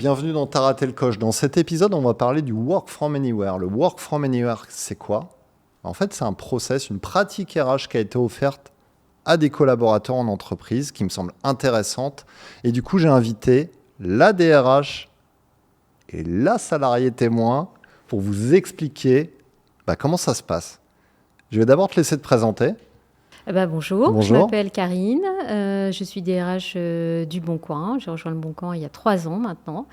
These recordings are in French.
bienvenue dans T'as raté le coche. Dans cet épisode, on va parler du Work from Anywhere. Le Work from Anywhere, c'est quoi ? En fait, c'est un process, une pratique RH qui a été offerte à des collaborateurs en entreprise qui me semble intéressante. Et du coup, j'ai invité la DRH et la salariée témoin pour vous expliquer comment ça se passe. Je vais d'abord te laisser te présenter. Bonjour, je m'appelle Karine, je suis DRH du Bon Coin. J'ai rejoint le Bon Coin il y a 3 ans maintenant.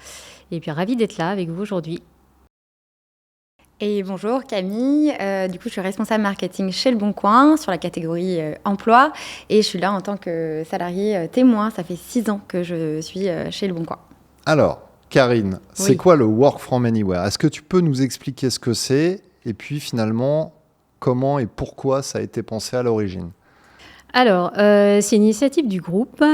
Et puis ravie d'être là avec vous aujourd'hui. Et bonjour Camille, du coup je suis responsable marketing chez Le Bon Coin sur la catégorie emploi et je suis là en tant que salariée témoin. Ça fait 6 ans que je suis chez Le Bon Coin. Alors Karine, c'est quoi le Work from Anywhere ? Est-ce que tu peux nous expliquer ce que c'est et puis finalement comment et pourquoi ça a été pensé à l'origine ? Alors, c'est une initiative du groupe,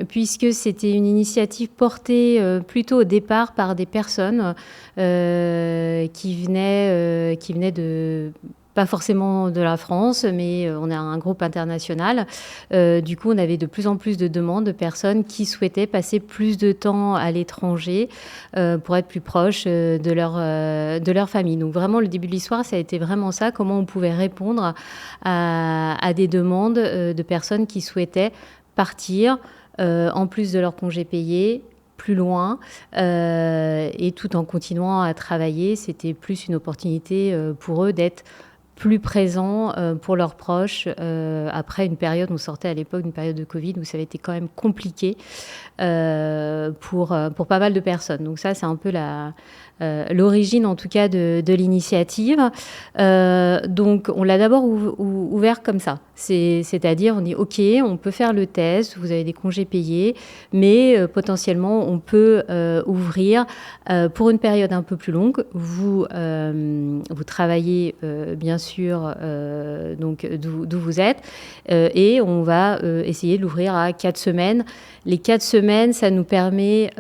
puisque c'était une initiative portée plutôt au départ par des personnes qui venaient de... Pas forcément de la France, mais on est un groupe international. Du coup, on avait de plus en plus de demandes de personnes qui souhaitaient passer plus de temps à l'étranger pour être plus proches de leur famille. Donc vraiment, le début de l'histoire, ça a été vraiment ça, comment on pouvait répondre à des demandes de personnes qui souhaitaient partir, en plus de leur congé payé, plus loin, et tout en continuant à travailler. C'était plus une opportunité pour eux d'être plus présents pour leurs proches après une période, on sortait à l'époque d'une période de Covid où ça avait été quand même compliqué pour pas mal de personnes. Donc ça, c'est un peu l'origine en tout cas de l'initiative. Donc on l'a d'abord ouvert comme ça. C'est-à-dire on dit ok, on peut faire le test, vous avez des congés payés, mais potentiellement on peut ouvrir pour une période un peu plus longue. Vous travaillez bien sûr donc d'où vous êtes et on va essayer de l'ouvrir à 4 semaines. Les 4 semaines, ça nous permet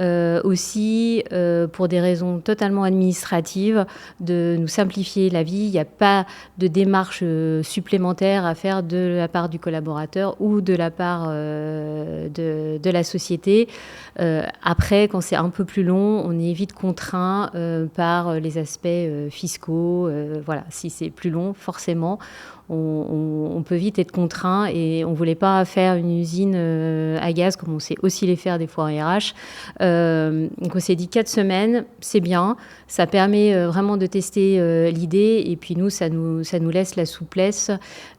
aussi, pour des raisons totalement administratives, de nous simplifier la vie. Il n'y a pas de démarche supplémentaire à faire de la part du collaborateur ou de la part de la société. Après, quand c'est un peu plus long, on est vite contraint par les aspects fiscaux. Voilà, si c'est plus long, forcément, on peut vite être contraint et on ne voulait pas faire une usine à gaz comme on sait aussi les faire des fois en RH. Donc on s'est dit 4 semaines, c'est bien, ça permet vraiment de tester l'idée et puis nous, ça nous laisse la souplesse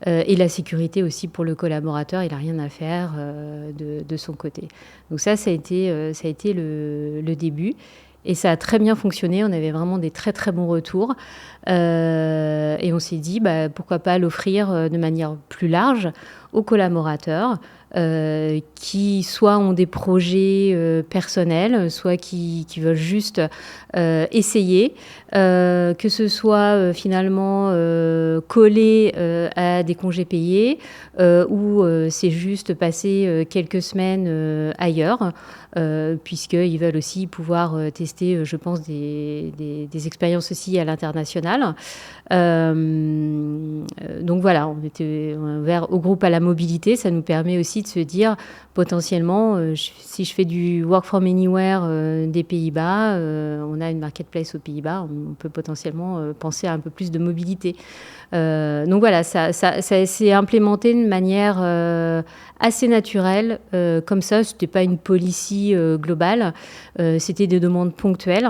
et la sécurité aussi pour le collaborateur. Il n'a rien à faire de son côté. Donc ça a été le début. Et ça a très bien fonctionné, on avait vraiment des très très bons retours. Et on s'est dit, pourquoi pas l'offrir de manière plus large aux collaborateurs qui soit ont des projets personnels, soit qui veulent juste essayer, que ce soit finalement collé à des congés payés ou c'est juste passer quelques semaines ailleurs, puisqu'ils veulent aussi pouvoir tester, je pense, des expériences aussi à l'international. Donc voilà, on était ouvert au groupe à la mobilité. Ça nous permet aussi de se dire potentiellement, si je fais du Work from Anywhere des Pays-Bas, on a une marketplace aux Pays-Bas, on peut potentiellement penser à un peu plus de mobilité. Donc voilà, ça s'est implémenté de manière assez naturelle, comme ça. C'était pas une policy globale, c'était des demandes ponctuelles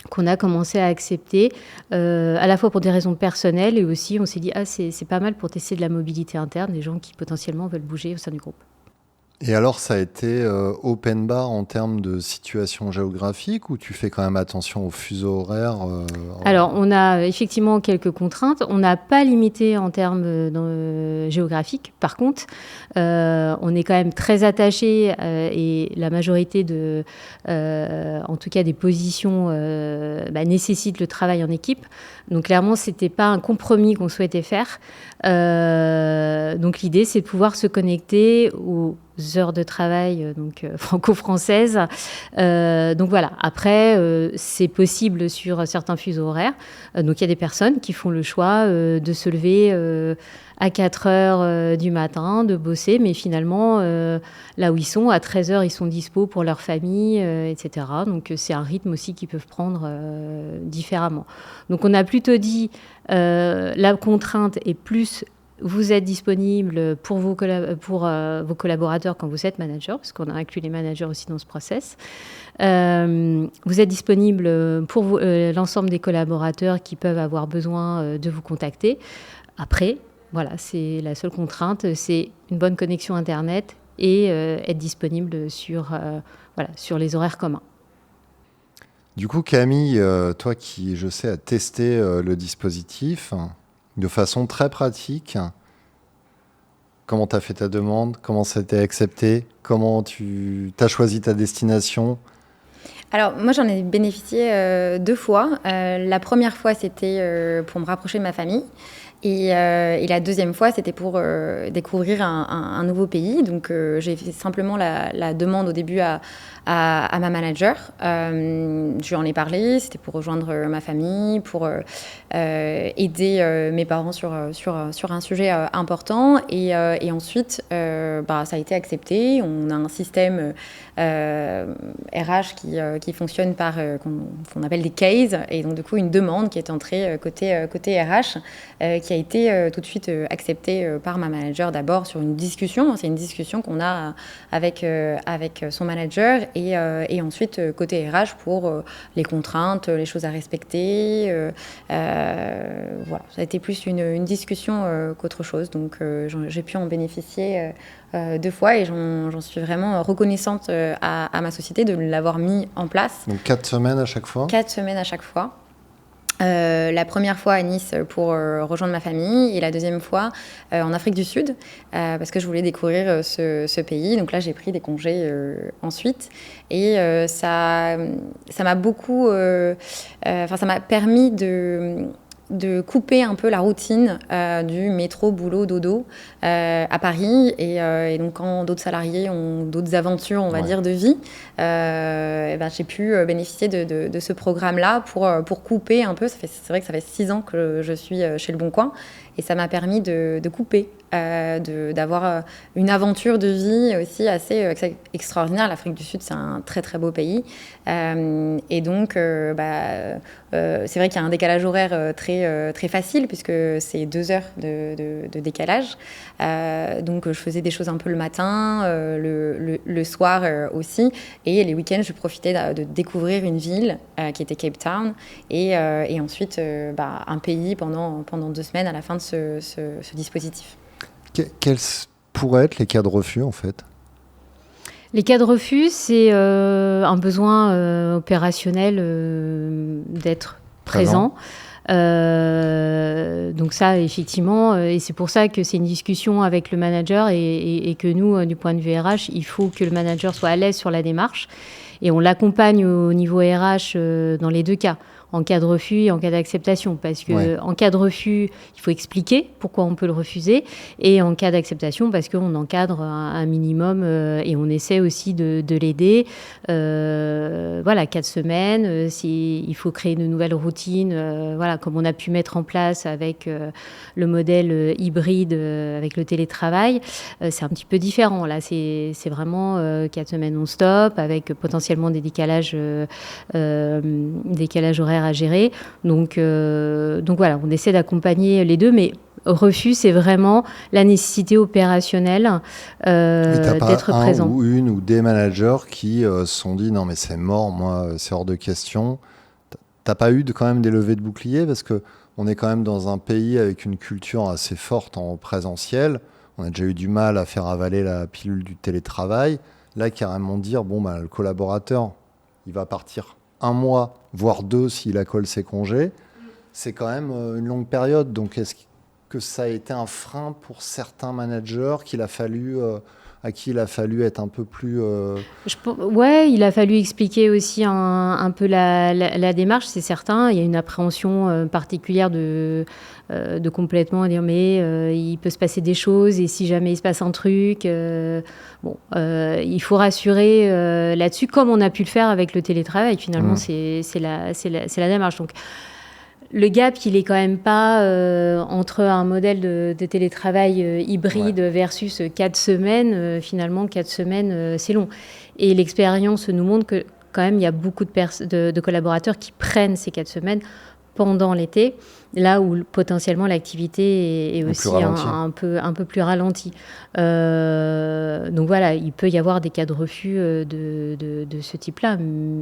qu'on a commencé à accepter, à la fois pour des raisons personnelles et aussi on s'est dit c'est pas mal pour tester de la mobilité interne, des gens qui potentiellement veulent bouger au sein du groupe. Et alors, ça a été open bar en termes de situation géographique ou tu fais quand même attention aux fuseaux horaires Alors, on a effectivement quelques contraintes. On n'a pas limité en termes géographiques. Par contre, on est quand même très attaché et la majorité en tout cas des positions nécessitent le travail en équipe. Donc clairement, c'était pas un compromis qu'on souhaitait faire. Donc l'idée, c'est de pouvoir se connecter heures de travail, donc franco-françaises. Donc voilà, après, c'est possible sur certains fuseaux horaires. Donc il y a des personnes qui font le choix de se lever à 4 heures du matin, de bosser, mais finalement, là où ils sont, à 13 heures, ils sont dispo pour leur famille, etc. Donc c'est un rythme aussi qu'ils peuvent prendre différemment. Donc on a plutôt dit, la contrainte est plus... Vous êtes disponible pour vos collaborateurs quand vous êtes manager, parce qu'on a inclus les managers aussi dans ce process. Vous êtes disponible pour l'ensemble des collaborateurs qui peuvent avoir besoin de vous contacter. Après, voilà, c'est la seule contrainte, c'est une bonne connexion Internet et être disponible sur les horaires communs. Du coup, Camille, toi qui, je sais, as testé le dispositif de façon très pratique, comment tu as fait ta demande? Comment ça a été accepté? Comment tu as choisi ta destination? Alors, moi, j'en ai bénéficié 2 fois. La première fois, c'était pour me rapprocher de ma famille. Et la deuxième fois, c'était pour découvrir un nouveau pays. Donc, j'ai fait simplement la demande au début à ma manager. Je lui en ai parlé. C'était pour rejoindre ma famille, pour aider mes parents sur un sujet important. Et ensuite, ça a été accepté. On a un système RH qui fonctionne par qu'on appelle des cases. Et donc, du coup, une demande qui est entrée côté RH qui a été tout de suite acceptée par ma manager d'abord sur une discussion. C'est une discussion qu'on a avec son manager et ensuite côté RH pour les contraintes, les choses à respecter. Voilà, ça a été plus une discussion qu'autre chose. Donc j'ai pu en bénéficier 2 fois et j'en suis vraiment reconnaissante à ma société de l'avoir mis en place. Donc 4 semaines à chaque fois? 4 semaines à chaque fois. La première fois à Nice pour rejoindre ma famille et la deuxième fois en Afrique du Sud parce que je voulais découvrir ce pays. Donc là, j'ai pris des congés ensuite et ça m'a beaucoup... ça m'a permis de couper un peu la routine du métro, boulot, dodo à Paris. Et donc, quand d'autres salariés ont d'autres aventures, on va dire, de vie, j'ai pu bénéficier de ce programme-là pour couper un peu. C'est vrai que ça fait 6 ans que je suis chez Le Bon Coin. Et ça m'a permis de couper, d'avoir une aventure de vie aussi assez extraordinaire. L'Afrique du Sud, c'est un très, très beau pays. Et donc, c'est vrai qu'il y a un décalage horaire très facile, puisque c'est 2 heures de décalage. Donc, je faisais des choses un peu le matin, le soir aussi. Et les week-ends, je profitais de découvrir une ville qui était Cape Town. Et ensuite, un pays pendant 2 semaines à la fin de ce dispositif. Quels pourraient être les cas de refus, en fait? Les cas de refus, c'est un besoin opérationnel d'être présent. Donc ça, effectivement, et c'est pour ça que c'est une discussion avec le manager et que nous, du point de vue RH, il faut que le manager soit à l'aise sur la démarche. Et on l'accompagne au niveau RH dans les 2 cas, en cas de refus et en cas d'acceptation. Parce que en cas de refus, il faut expliquer pourquoi on peut le refuser. Et en cas d'acceptation, parce qu'on encadre un minimum et on essaie aussi de l'aider. 4 semaines, il faut créer de nouvelles routines, comme on a pu mettre en place avec le modèle hybride, avec le télétravail. C'est un petit peu différent. Là, c'est vraiment 4 semaines non-stop, avec potentiellement des décalages horaires à gérer. Donc voilà, on essaie d'accompagner les deux, mais refus, c'est vraiment la nécessité opérationnelle d'être présent. Ou une ou des managers qui se sont dit non mais c'est mort, moi c'est hors de question. T'as pas eu quand même des levées de boucliers parce que on est quand même dans un pays avec une culture assez forte en présentiel. On a déjà eu du mal à faire avaler la pilule du télétravail. Là, carrément dire le collaborateur, il va partir 1 mois, voire 2 s'il accole ses congés. C'est quand même une longue période. Donc, que ça a été un frein pour certains managers à qui il a fallu être un peu plus... Ouais, il a fallu expliquer aussi un peu la démarche, c'est certain. Il y a une appréhension particulière de complètement dire mais il peut se passer des choses et si jamais il se passe un truc, il faut rassurer là-dessus, comme on a pu le faire avec le télétravail. Finalement, c'est la démarche. Donc, le gap, il est quand même pas entre un modèle de télétravail hybride versus 4 semaines. Finalement, 4 semaines, c'est long. Et l'expérience nous montre que quand même, il y a beaucoup de collaborateurs qui prennent ces 4 semaines pendant l'été, là où potentiellement l'activité est aussi un peu plus ralentie. Donc voilà, il peut y avoir des cas de refus de ce type-là.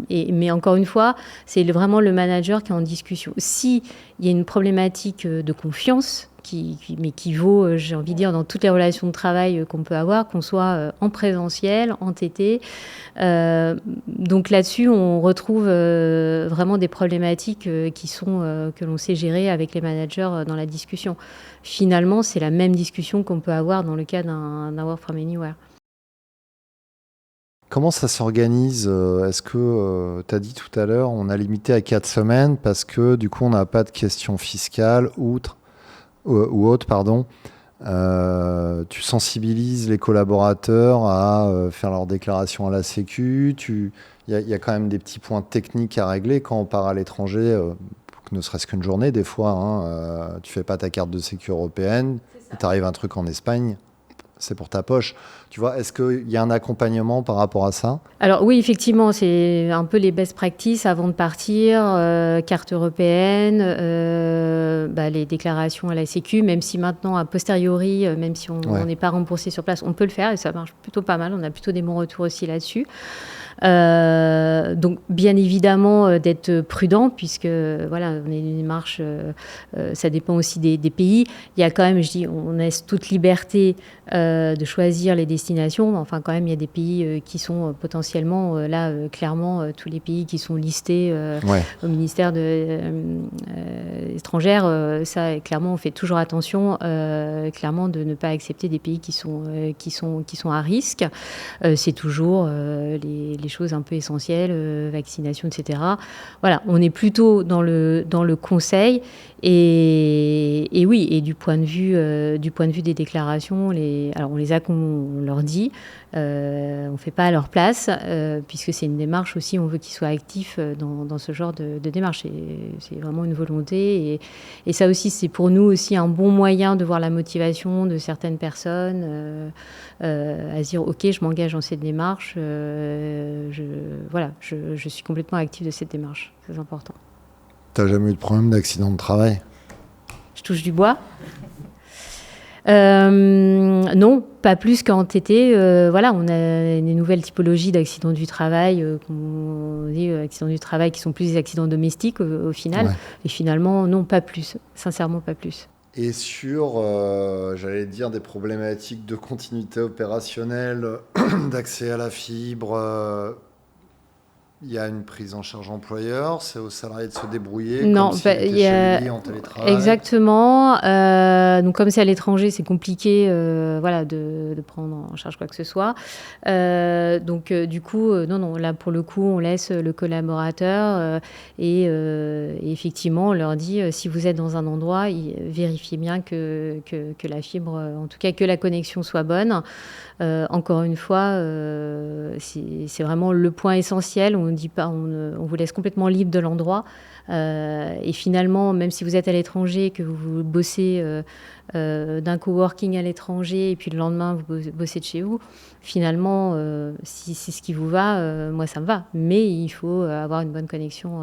Mais encore une fois, c'est vraiment le manager qui est en discussion. S'il y a une problématique de confiance, mais qui vaut, j'ai envie de dire, dans toutes les relations de travail qu'on peut avoir, qu'on soit en présentiel, en TT. Donc là-dessus, on retrouve vraiment des problématiques que l'on sait gérer avec les managers dans la discussion. Finalement, c'est la même discussion qu'on peut avoir dans le cas d'un Work from Anywhere. Comment ça s'organise ? Est-ce que, tu as dit tout à l'heure, on a limité à 4 semaines parce que du coup, on n'a pas de questions fiscales ou autres, pardon. Tu sensibilises les collaborateurs à faire leur déclaration à la Sécu. Il y a quand même des petits points techniques à régler quand on part à l'étranger, ne serait-ce qu'une journée des fois. Tu fais pas ta carte de Sécu européenne, il t'arrive un truc en Espagne, c'est pour ta poche. Tu vois, est-ce qu'il y a un accompagnement par rapport à ça ? Alors oui, effectivement, c'est un peu les best practices avant de partir, carte européenne, les déclarations à la Sécu, même si maintenant, a posteriori, même si on n'est pas remboursé sur place, on peut le faire et ça marche plutôt pas mal. On a plutôt des bons retours aussi là-dessus. Donc bien évidemment d'être prudent puisque voilà, on est une démarche, ça dépend aussi des pays. Il y a quand même, on laisse toute liberté de choisir les destinations. Enfin quand même, il y a des pays qui sont potentiellement clairement tous les pays qui sont listés au ministère étrangère. Ça clairement, on fait toujours attention clairement de ne pas accepter des pays qui sont à risque. C'est toujours les choses un peu essentielles, vaccination, etc. Voilà, on est plutôt dans le conseil et oui, et du point de vue des déclarations, on les a comme on leur dit, on fait pas à leur place puisque c'est une démarche aussi, on veut qu'ils soient actifs dans ce genre de démarche. C'est vraiment une volonté et ça aussi, c'est pour nous aussi un bon moyen de voir la motivation de certaines personnes à se dire ok, je m'engage dans cette démarche, je suis complètement active de cette démarche, c'est important. T'as jamais eu de problème d'accident de travail ? Je touche du bois. Non, pas plus qu'en TT. On a des nouvelles typologies d'accidents du travail, on dit accidents du travail qui sont plus des accidents domestiques au final. Ouais. Et finalement, non, pas plus. Sincèrement, pas plus. Et sur, j'allais dire, des problématiques de continuité opérationnelle, d'accès à la fibre, il y a une prise en charge employeur, c'est aux salariés de se débrouiller. Non, comme s'il était chez lui en télétravail. Exactement. Donc comme c'est à l'étranger, c'est compliqué, de prendre en charge quoi que ce soit. Du coup, non, là pour le coup, on laisse le collaborateur et effectivement, on leur dit si vous êtes dans un endroit, vérifiez bien que la fibre, en tout cas que la connexion soit bonne. Encore une fois, c'est vraiment le point essentiel. On dit pas, on vous laisse complètement libre de l'endroit. Et finalement, même si vous êtes à l'étranger, que vous bossez d'un coworking à l'étranger, et puis le lendemain, vous bossez de chez vous, finalement, si c'est ce qui vous va, moi, ça me va. Mais il faut avoir une bonne connexion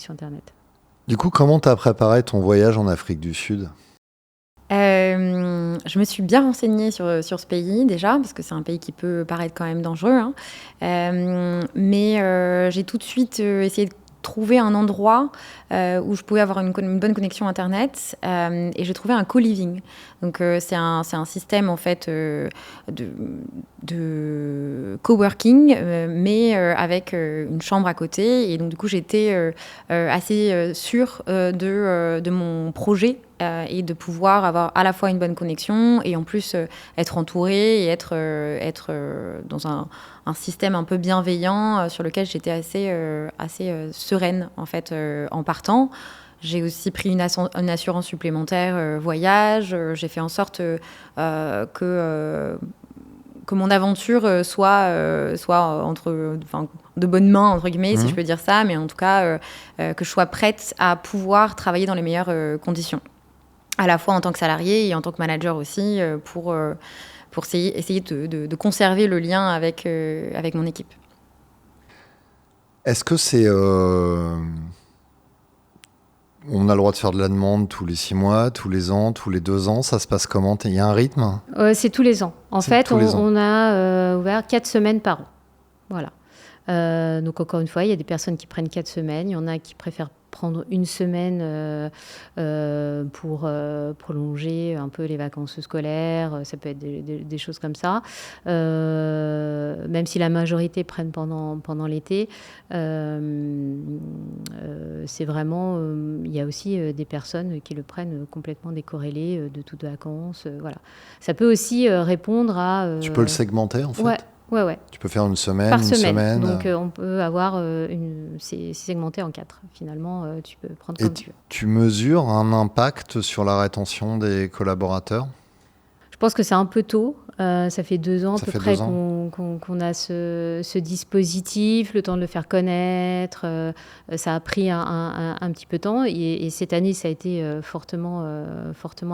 Internet. Du coup, comment tu as préparé ton voyage en Afrique du Sud ? Je me suis bien renseignée sur ce pays déjà, parce que c'est un pays qui peut paraître quand même dangereux. Mais j'ai tout de suite essayé de trouver un endroit où je pouvais avoir une bonne connexion Internet et j'ai trouvé un co-living. Donc c'est un système en fait de coworking mais avec une chambre à côté et donc du coup j'étais assez sûre de mon projet et de pouvoir avoir à la fois une bonne connexion et en plus être entourée et être dans un système un peu bienveillant sur lequel j'étais assez sereine en fait en partant. J'ai aussi pris une assurance supplémentaire voyage. J'ai fait en sorte que mon aventure soit de bonnes mains, entre guillemets, si je peux dire ça, mais en tout cas, que je sois prête à pouvoir travailler dans les meilleures conditions, à la fois en tant que salariée et en tant que manager aussi, pour essayer de conserver le lien avec mon équipe. Est-ce que c'est... On a le droit de faire de la demande tous les 6 mois, tous les ans, tous les 2 ans. Ça se passe comment? Il y a un rythme? C'est tous les ans. En fait, on a ouvert 4 semaines par an. Voilà. Donc, encore une fois, il y a des personnes qui prennent 4 semaines. Il y en a qui préfèrent prendre une semaine pour prolonger un peu les vacances scolaires. Ça peut être des choses comme ça. Même si la majorité prennent pendant l'été, c'est vraiment... il y a aussi des personnes qui le prennent complètement décorrélé de toutes vacances. Voilà. Ça peut aussi répondre à... Tu peux le segmenter, en fait? Ouais. Tu peux faire une semaine, par une semaine. Donc, on peut avoir c'est segmenté en 4. Finalement, tu peux prendre comme tu veux. Tu mesures un impact sur la rétention des collaborateurs? Je pense que c'est un peu tôt. Ça fait 2 ans à peu près qu'on a ce dispositif, le temps de le faire connaître. Ça a pris un petit peu de temps. Et cette année, ça a été fortement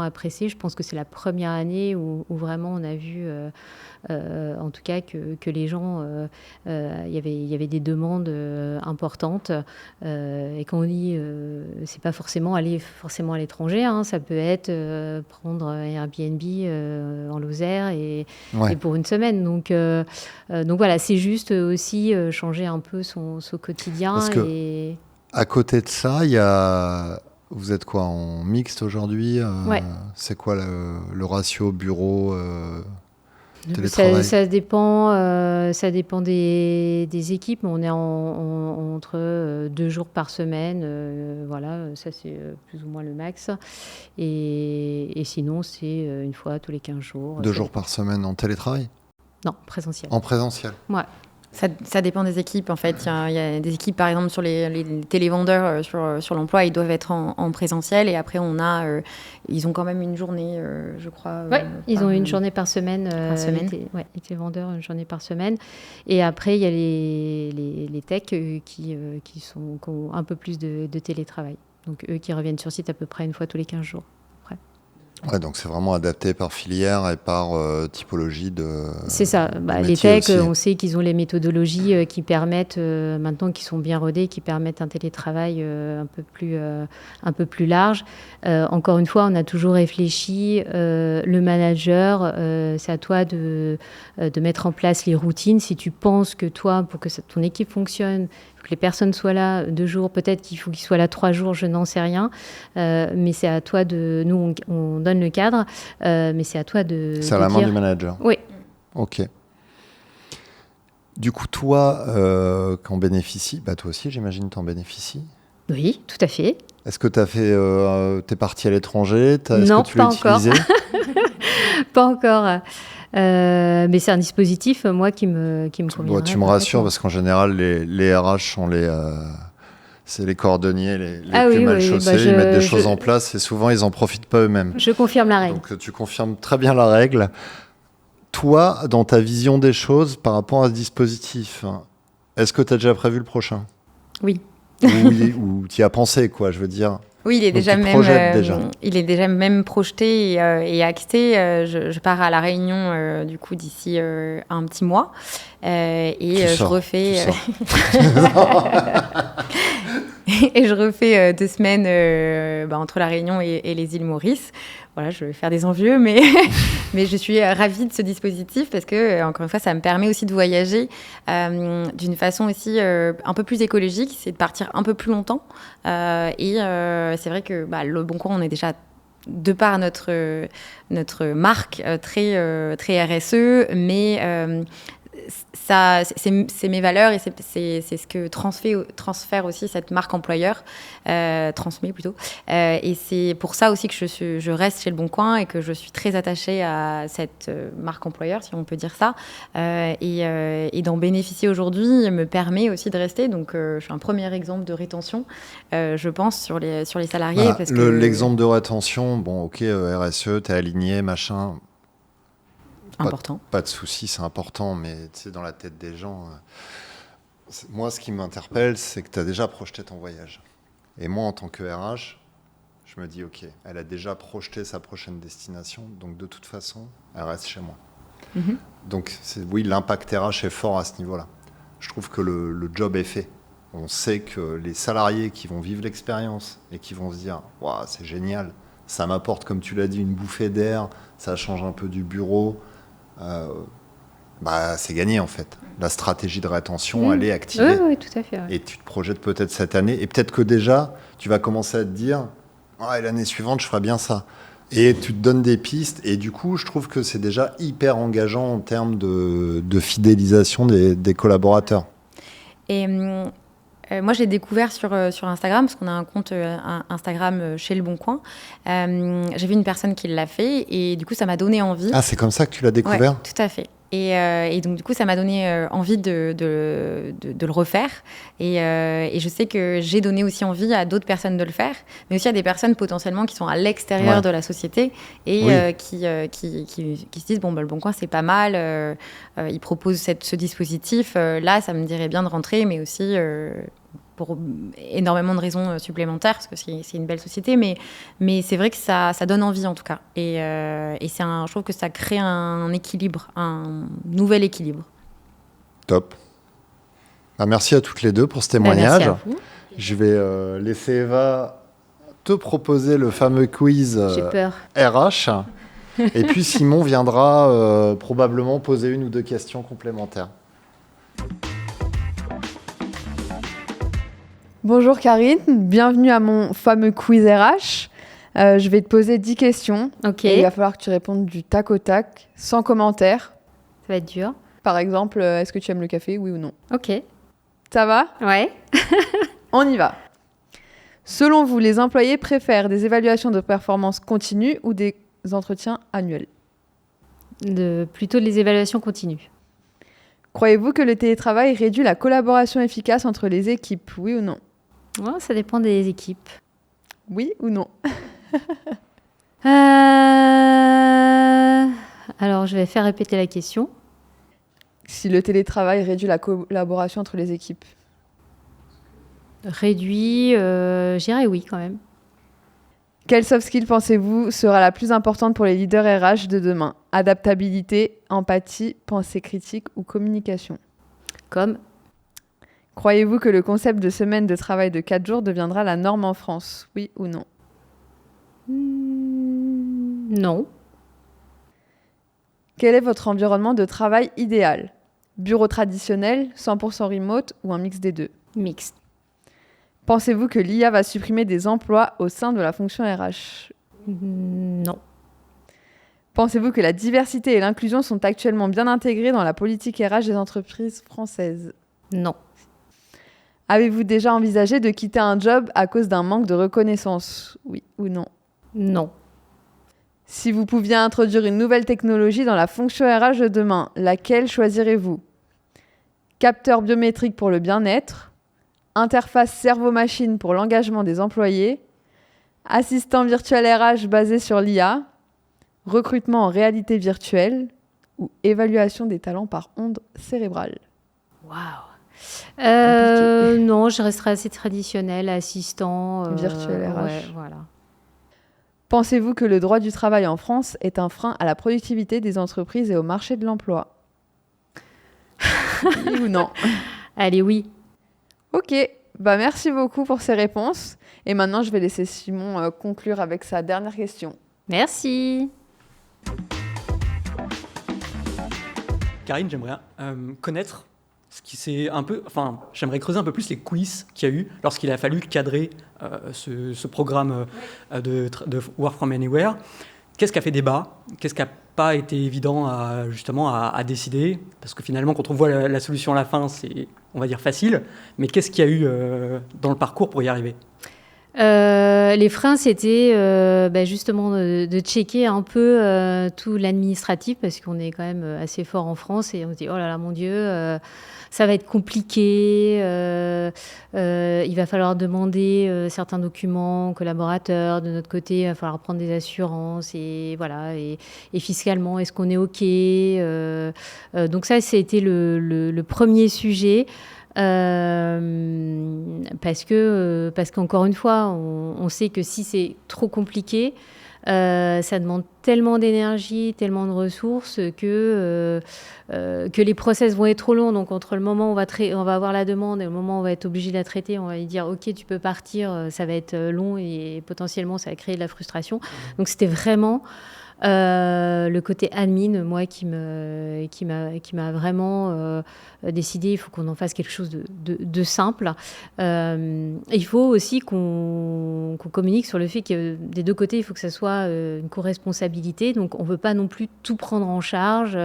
apprécié. Je pense que c'est la première année où vraiment on a vu... en tout cas que les gens, il y avait des demandes importantes. Et quand on dit, c'est pas forcément aller à l'étranger, hein, ça peut être prendre un Airbnb en Lozère et pour une semaine. Donc voilà, c'est juste aussi changer un peu son quotidien. Parce que à côté de ça, il y a... Vous êtes quoi, en mixte aujourd'hui? C'est quoi le ratio bureau télétravail? Ça dépend des équipes, mais on est entre 2 jours par semaine. Voilà, ça c'est plus ou moins le max. Et sinon, c'est une fois tous les 15 jours. 2 jours par semaine en télétravail? Non, présentiel. En présentiel? Ouais. Ça dépend des équipes, en fait. Il y a des équipes, par exemple, sur les télévendeurs, sur l'emploi, ils doivent être en présentiel. Et après, ils ont quand même une journée, je crois. Oui, ils ont une journée par semaine. Les télévendeurs, une journée par semaine. Et après, il y a les techs qui ont un peu plus de télétravail. Donc, eux qui reviennent sur site à peu près une fois tous les 15 jours. Ouais, donc c'est vraiment adapté par filière et par typologie de... C'est ça. Les techs, on sait qu'ils ont les méthodologies qui permettent, maintenant qu'ils sont bien rodés, qui permettent un télétravail un peu plus large. Encore une fois, on a toujours réfléchi, le manager, c'est à toi de mettre en place les routines. Si tu penses que toi, pour que ton équipe fonctionne, que les personnes soient là 2 jours, peut-être qu'il faut qu'ils soient là 3 jours, je n'en sais rien. Mais c'est à toi de... Nous, on donne le cadre, mais c'est à toi de... C'est à la main du manager. Oui. Ok. Du coup, toi, qu'en bénéficies, toi aussi, j'imagine, t'en bénéficies? Oui, tout à fait. Est-ce que t'es parti à l'étranger? Non, est-ce que tu l'as utilisé? Pas encore. Mais c'est un dispositif, moi, qui me convient. Tu me rassures, parce qu'en général, les RH sont c'est les cordonniers, les plus mal chaussés. Ils mettent des choses en place et souvent, ils n'en profitent pas eux-mêmes. Je confirme la règle. Donc, tu confirmes très bien la règle. Toi, dans ta vision des choses par rapport à ce dispositif, est-ce que tu as déjà prévu le prochain? Oui. Ou tu y as pensé, quoi, je veux dire. Oui, il est déjà même projeté et acté. Je pars à La Réunion du coup d'ici un petit mois je refais et je refais 2 semaines entre La Réunion et les îles Maurice. Voilà, je vais faire des envieux, mais je suis ravie de ce dispositif parce que, encore une fois, ça me permet aussi de voyager d'une façon aussi un peu plus écologique, c'est de partir un peu plus longtemps. C'est vrai que Le Bon Coin, on est déjà, de par notre marque très RSE, mais c'est mes valeurs et c'est ce que transfère aussi cette marque employeur, transmet plutôt. Et c'est pour ça aussi que je reste chez Le Bon Coin et que je suis très attachée à cette marque employeur, si on peut dire ça. Et d'en bénéficier aujourd'hui me permet aussi de rester. Donc, je suis un premier exemple de rétention, je pense, sur les salariés. Parce que l'exemple de rétention, bon, ok, RSE, t'es aligné, machin. Important. Pas de souci, c'est important, mais tu sais, dans la tête des gens, moi, ce qui m'interpelle, c'est que tu as déjà projeté ton voyage. Et moi, en tant que RH, je me dis, ok, elle a déjà projeté sa prochaine destination, donc de toute façon, elle reste chez moi. Mm-hmm. Donc, oui, l'impact RH est fort à ce niveau-là. Je trouve que le job est fait. On sait que les salariés qui vont vivre l'expérience et qui vont se dire, waouh, c'est génial, ça m'apporte, comme tu l'as dit, une bouffée d'air, ça change un peu du bureau. C'est gagné en fait. La stratégie de rétention, elle est activée. Oui, tout à fait. Ouais. Et tu te projettes peut-être cette année. Et peut-être que déjà, tu vas commencer à te dire l'année suivante, je ferai bien ça. Et tu te donnes des pistes. Et du coup, je trouve que c'est déjà hyper engageant en termes de fidélisation des collaborateurs. Et moi, je l'ai découvert sur Instagram, parce qu'on a un compte Instagram chez Le Bon Coin. J'ai vu une personne qui l'a fait, et du coup, ça m'a donné envie. Ah, c'est comme ça que tu l'as découvert ? Ouais, tout à fait. Et donc, du coup, ça m'a donné envie de le refaire. Et je sais que j'ai donné aussi envie à d'autres personnes de le faire, mais aussi à des personnes potentiellement qui sont à l'extérieur de la société et qui se disent, Le Bon Coin, c'est pas mal. Ils proposent ce dispositif. Là, ça me dirait bien de rentrer, mais aussi... pour énormément de raisons supplémentaires, parce que c'est une belle société, mais c'est vrai que ça donne envie, en tout cas. Et je trouve que ça crée un équilibre, un nouvel équilibre. Top. Merci à toutes les deux pour ce témoignage. Merci à vous. Je vais laisser Eva te proposer le fameux quiz RH. Et puis Simon viendra probablement poser une ou deux questions complémentaires. Bonjour Karine, bienvenue à mon fameux quiz RH. Je vais te poser 10 questions. Ok. Et il va falloir que tu répondes du tac au tac, sans commentaire. Ça va être dur. Par exemple, est-ce que tu aimes le café, oui ou non ? Ok. Ça va ? Ouais. On y va. Selon vous, les employés préfèrent des évaluations de performance continues ou des entretiens annuels ? Plutôt les évaluations continues. Croyez-vous que le télétravail réduit la collaboration efficace entre les équipes, oui ou non ? Ça dépend des équipes. Oui ou non ? Alors, je vais faire répéter la question. Si le télétravail réduit la collaboration entre les équipes ? Réduit, je dirais oui quand même. Quelle soft skill pensez-vous sera la plus importante pour les leaders RH de demain ? Adaptabilité, empathie, pensée critique ou communication ? Comme ? Croyez-vous que le concept de semaine de travail de 4 jours deviendra la norme en France ? Oui ou non ? Non. Quel est votre environnement de travail idéal ? Bureau traditionnel, 100% remote ou un mix des deux ? Mixte. Pensez-vous que l'IA va supprimer des emplois au sein de la fonction RH ? Non. Pensez-vous que la diversité et l'inclusion sont actuellement bien intégrées dans la politique RH des entreprises françaises ? Non. Avez-vous déjà envisagé de quitter un job à cause d'un manque de reconnaissance ? Oui ou non ? Non. Si vous pouviez introduire une nouvelle technologie dans la fonction RH de demain, laquelle choisirez-vous ? Capteur biométrique pour le bien-être, interface cerveau-machine pour l'engagement des employés, assistant virtuel RH basé sur l'IA, recrutement en réalité virtuelle ou évaluation des talents par onde cérébrale. Waouh. Non, je resterai assez traditionnelle, assistant. Virtuel RH. Ouais, voilà. Pensez-vous que le droit du travail en France est un frein à la productivité des entreprises et au marché de l'emploi ? Oui ou non ? Allez, oui. Ok, merci beaucoup pour ces réponses. Et maintenant, je vais laisser Simon conclure avec sa dernière question. Merci. Karine, j'aimerais connaître ce qui s'est un peu... Enfin, j'aimerais creuser un peu plus les coulisses qu'il y a eu lorsqu'il a fallu cadrer ce programme de Work from Anywhere. Qu'est-ce qui a fait débat? Qu'est-ce qui n'a pas été évident à décider? Parce que finalement, quand on voit la solution à la fin, c'est, on va dire, facile. Mais qu'est-ce qu'il y a eu dans le parcours pour y arriver? Les freins, c'était justement de checker un peu tout l'administratif, parce qu'on est quand même assez fort en France et on se dit, oh là là, mon Dieu, ça va être compliqué, il va falloir demander certains documents aux collaborateurs. De notre côté, il va falloir prendre des assurances et voilà. Et fiscalement, est-ce qu'on est OK? Donc ça, c'était le premier sujet. Parce qu'encore une fois, on sait que si c'est trop compliqué, ça demande tellement d'énergie, tellement de ressources que les process vont être trop longs. Donc entre le moment où on va avoir la demande et le moment où on va être obligé de la traiter, on va lui dire ok, tu peux partir, ça va être long et potentiellement ça va créer de la frustration. Donc c'était vraiment le côté admin, moi, qui m'a vraiment décidé, il faut qu'on en fasse quelque chose de simple. Il faut aussi qu'on communique sur le fait que des deux côtés, il faut que ça soit une co-responsabilité. Donc, on ne veut pas non plus tout prendre en charge,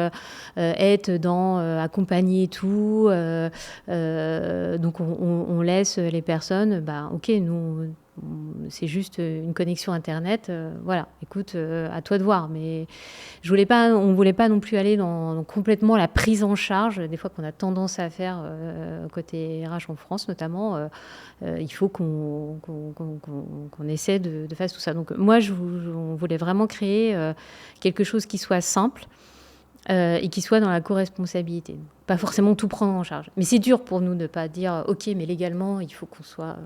être dans accompagner tout. Donc, on laisse les personnes, ok, nous... c'est juste une connexion Internet. Voilà, écoute, à toi de voir. Mais on ne voulait pas non plus aller dans complètement la prise en charge, des fois qu'on a tendance à faire côté RH en France notamment. Il faut qu'on essaie de faire tout ça. Donc moi, on voulait vraiment créer quelque chose qui soit simple et qui soit dans la co-responsabilité. Pas forcément tout prendre en charge. Mais c'est dur pour nous de ne pas dire « Ok, mais légalement, il faut qu'on soit... »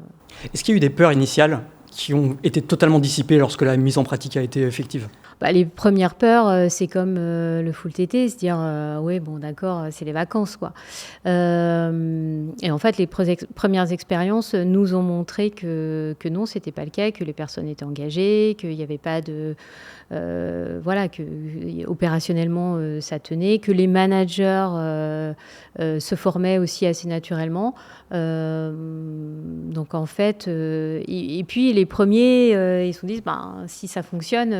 Est-ce qu'il y a eu des peurs initiales qui ont été totalement dissipées lorsque la mise en pratique a été effective? Les premières peurs, c'est comme le full TT, se dire oui, bon, d'accord, c'est les vacances, quoi. Et en fait, les premières expériences nous ont montré que non, c'était pas le cas, que les personnes étaient engagées, qu'il n'y avait pas de... que opérationnellement, ça tenait, que les managers se formaient aussi assez naturellement. Donc, en fait... et puis, les premiers, ils se sont dit, si ça fonctionne...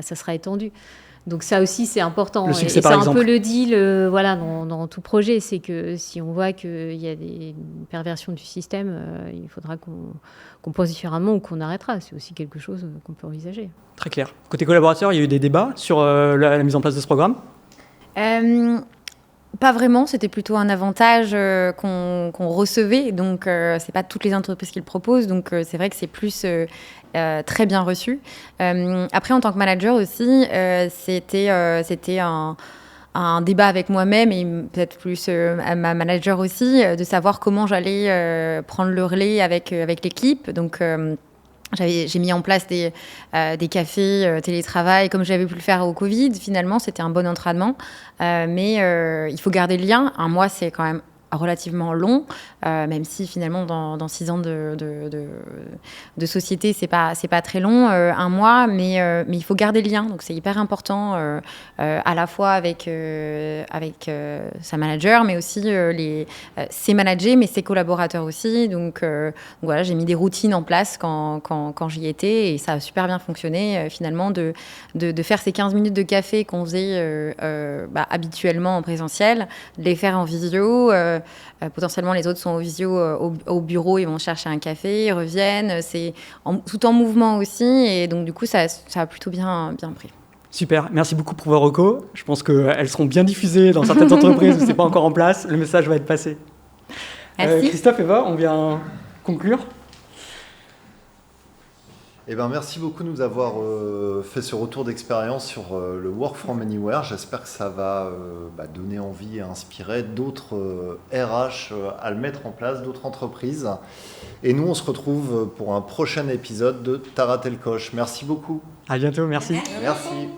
ça sera étendu. Donc ça aussi, c'est important. Le succès, et par c'est exemple. un peu le deal dans tout projet. C'est que si on voit qu'il y a des perversions du système, il faudra qu'on pense différemment ou qu'on arrêtera. C'est aussi quelque chose qu'on peut envisager. Très clair. Côté collaborateur, il y a eu des débats sur la mise en place de ce programme? Pas vraiment, c'était plutôt un avantage qu'on recevait. Donc, c'est pas toutes les entreprises qui le proposent. Donc, c'est vrai que c'est plus très bien reçu. Après, en tant que manager aussi, c'était un débat avec moi-même et peut-être plus ma manager aussi, de savoir comment j'allais prendre le relais avec l'équipe. Donc, j'ai mis en place des cafés télétravail, comme j'avais pu le faire au Covid. Finalement, c'était un bon entraînement. Mais il faut garder le lien. Un mois, c'est quand même relativement long, même si finalement dans 6 ans de société, c'est pas très long, un mois, mais il faut garder le lien. Donc c'est hyper important à la fois avec sa manager, mais aussi ses managers, mais ses collaborateurs aussi. Donc voilà, j'ai mis des routines en place quand j'y étais et ça a super bien fonctionné finalement de faire ces 15 minutes de café qu'on faisait habituellement en présentiel, de les faire en visio. Potentiellement, les autres sont au visio au bureau, ils vont chercher un café, ils reviennent. C'est tout en mouvement aussi. Et donc, du coup, ça a plutôt bien pris. Super. Merci beaucoup pour vos recos. Je pense qu'elles seront bien diffusées dans certaines entreprises où ce n'est pas encore en place. Le message va être passé. Merci. Christophe, Eva, on vient conclure. Merci beaucoup de nous avoir fait ce retour d'expérience sur le Work from Anywhere. J'espère que ça va donner envie et inspirer d'autres RH à le mettre en place, d'autres entreprises. Et nous, on se retrouve pour un prochain épisode de T'as raté le coche. Merci beaucoup. À bientôt, merci. Merci.